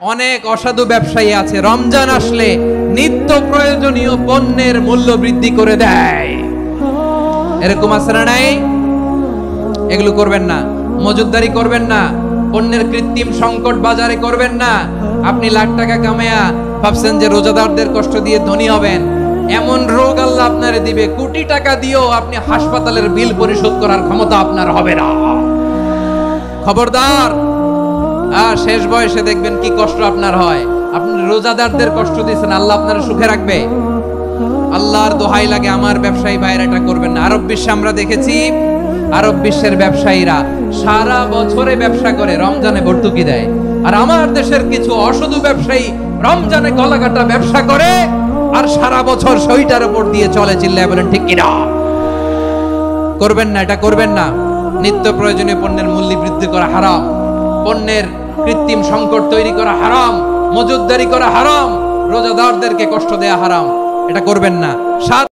অনেক অসাধু ব্যবসায়ী আছে রমজান আসলে নিত্য প্রয়োজনীয় পণ্যের মূল্য বৃদ্ধি করে দেয়। এরকম আছে না নাই? এগুলো করবেন না, মজুদদারি করবেন না, পণ্যের কৃত্রিম সংকট বাজারে করবেন না। আপনি লাখ টাকা কামায়া ভাবছেন যে রোজাদারদের কষ্ট দিয়ে ধনী হবেন, এমন রোগ আল্লাহ আপনারে দিবে, কোটি টাকা দিয়েও আপনি হাসপাতালের বিল পরিশোধ করার ক্ষমতা আপনার হবে না। খবরদার। শেষ বয়সে দেখবেন কি কষ্ট আপনার হয়। আপনি রোজাদারদের কষ্ট দিয়েছেন, আল্লাহ আপনার সুখে রাখবে? আল্লাহর দোহাই লাগে আমার ব্যবসায়ী ভাইরা এটা করবেন না। আরব বিশ্বে আমরা দেখেছি, আরব বিশ্বের ব্যবসায়ীরা সারা বছরে ব্যবসা করে, রমজানে ভর্তুকি দেয়। আর আমার দেশের কিছু অসাধু ব্যবসায়ী রমজানে গলাকাটা ব্যবসা করে আর সারা বছর সইটার উপর দিয়ে চলে। চিল্লায় বলেন ঠিক কিনা? করবেন না, এটা করবেন না। নিত্য প্রয়োজনীয় পণ্যের মূল্য বৃদ্ধি করা হারাম, পণ্যের কৃত্রিম সংকট তৈরি করা হারাম, মজুদদারি করা হারাম, রোজাদারদেরকে কষ্ট দেয়া হারাম। এটা করবেন না।